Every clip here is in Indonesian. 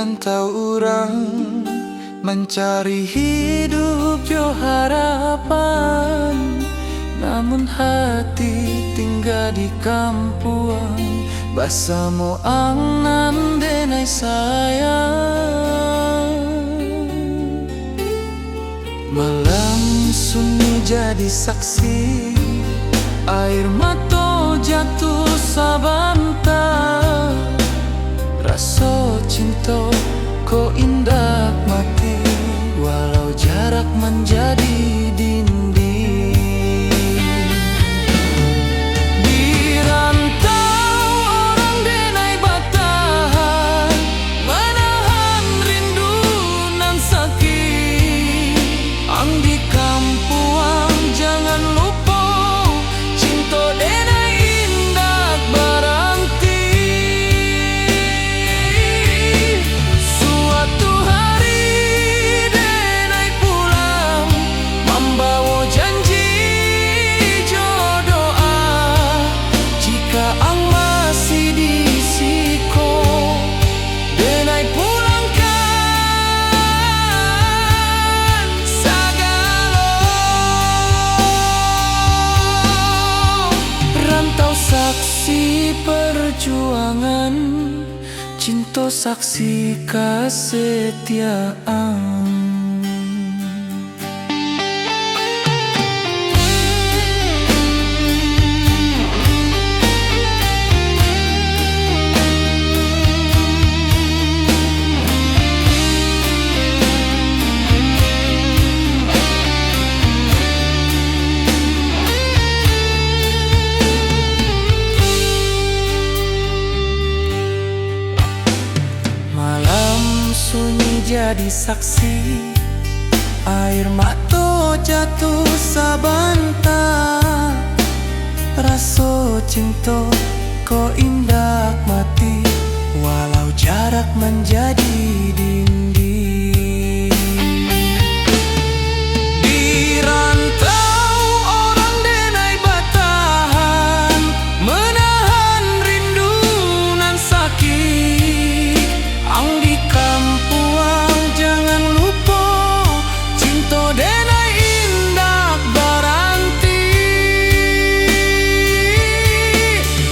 rantau orang mencari hidup jo harapan, namun hati tinggal di kampuang basamo angan denai sayang. Malam sunyi jadi saksi, air mata jatuh sabanta, rasa cinta kau indah mati, walau jarak menjadi dinding. Di rantau orang denai batahan, menahan rindu nan sakit. Ang di kampuang jangan lupa, cinta denai indah baranti. Suatu hari denai pulang, membawa janji jodoh. Jika ang masih di siko, denai pulangkan sagalo. Rantau saksi perjuangan, cinta saksi kesetiaan. Malam sunyi jadi saksi, air mata jatuh sabanta, rasa cinta kau indah mati, walau jarak menjadi dinding. Di rantau orang denai batahan, menahan rindu nan sakit. Ang di kampuang jangan lupa, cinta denai indah baranti.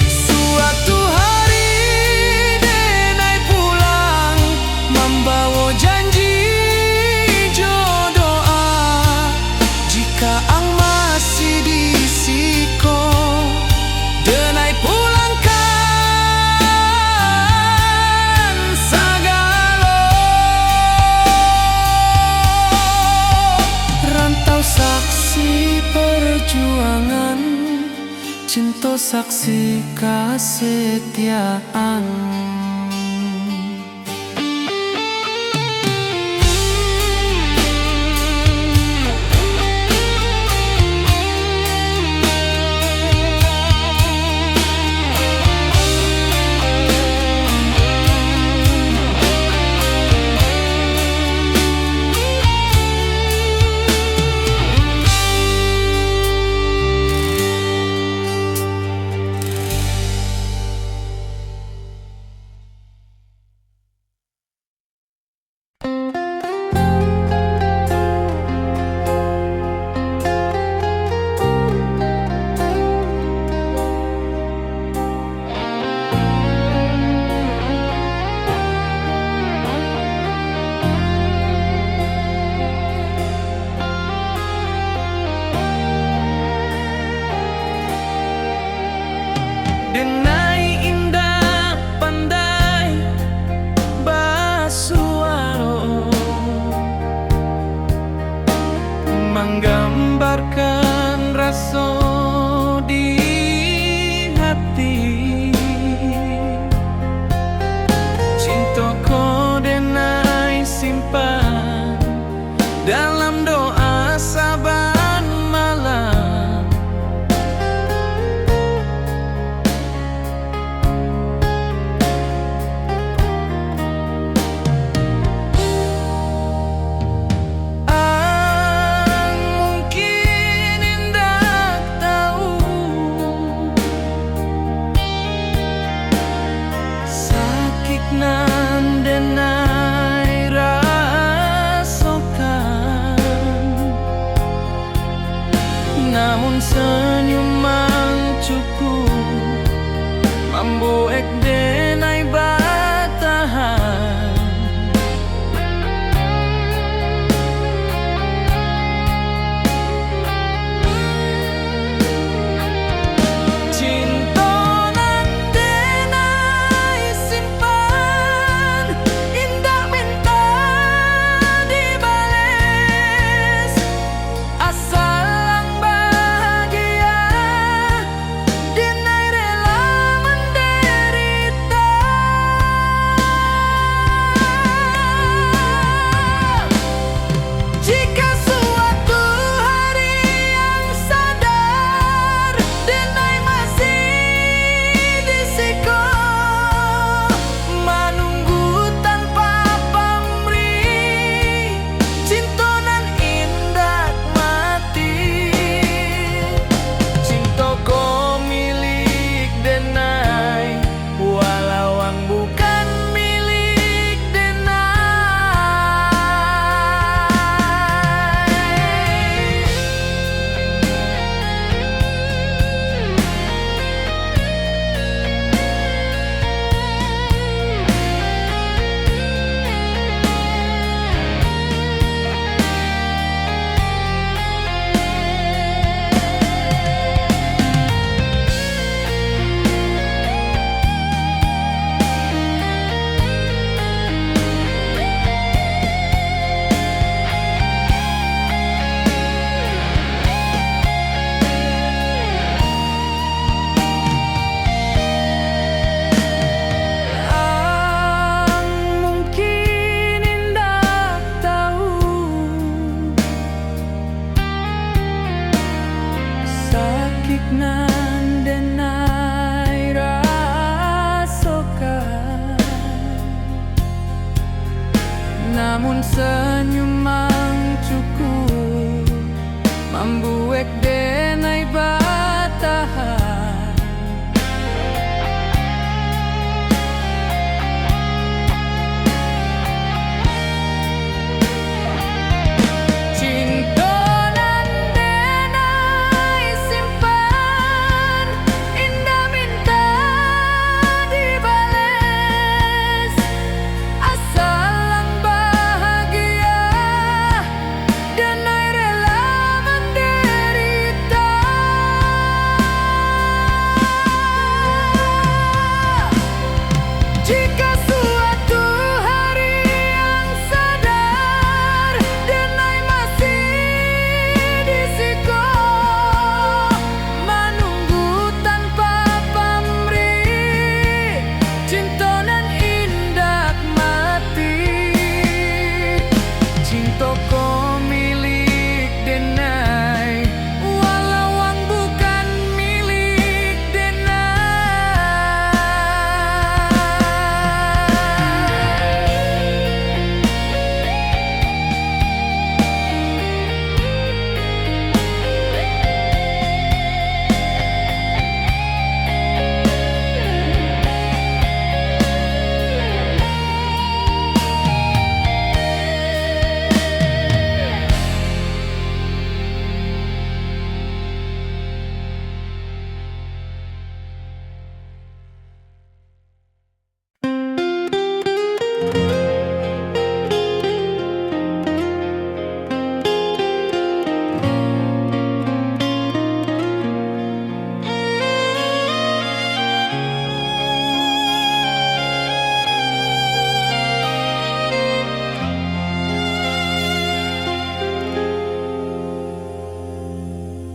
Suatu hari denai pulang, membawa janji jodoh. Jika ang masih di siko, denai pulangkan sagalo. Rantau saksi perjuangan, cinta saksi kesetiaan. Denai indah pandai basuaro, menggambarkan rasa di hati. Cinta kau denai simpan dalam doa saban malam. Mungkin indah tahu sakit nan denai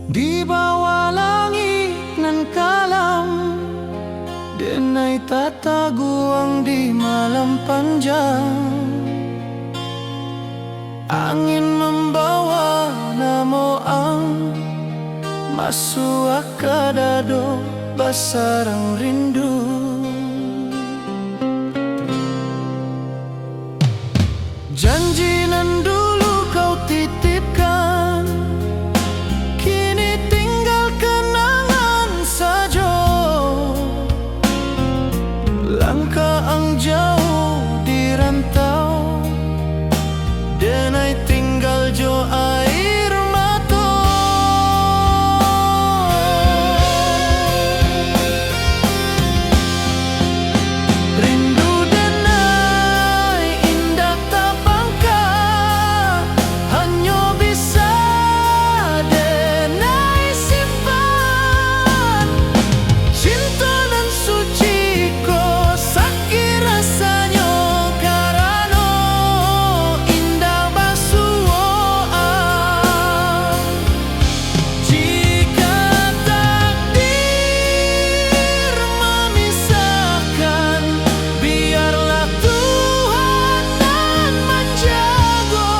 Di bawah langit nan kalam, denai tata guang di malam panjang. Angin membawa namo ang masuk akadado basarang rindu. Janji nan dulu kau titipkan, kini tinggal kenangan saja. Langkah ang jauh di rantau, denai tinggal jo air mata. Rindu denai indah tak bangka, hanya bisa denai simpan. Cinta nan suci ko sakit rasanya, karena indah basuhan. Jika takdir memisahkan, biarlah Tuhan nan menjaga.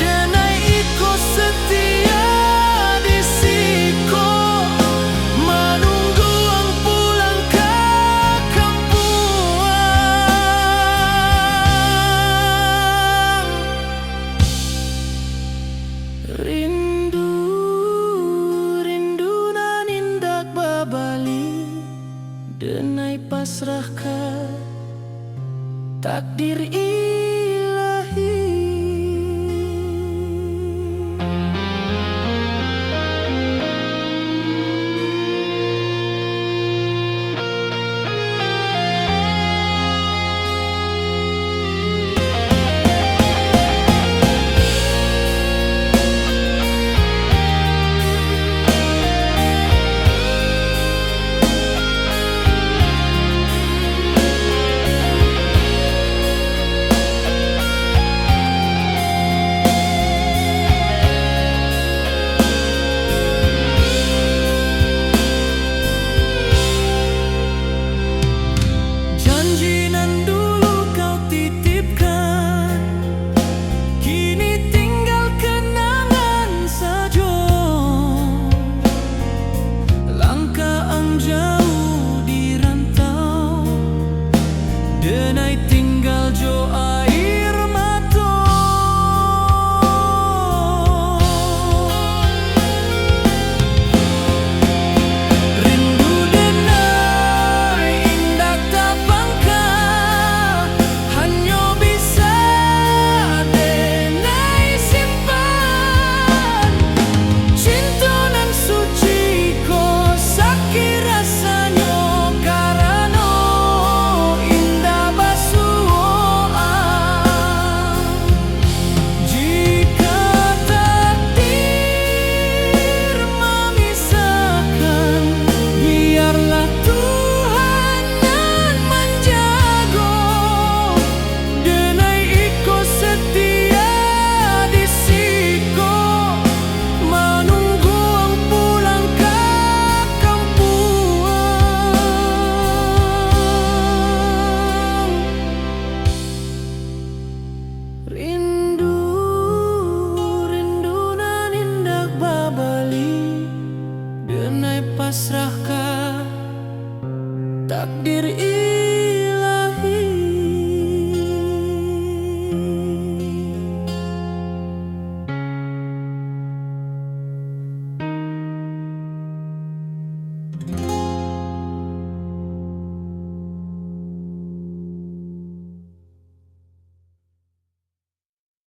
Denai iko setia di siko, menunggu ang pulang ke kampungan. Rindu, rindu nan indak babali, denai pasrahkan takdir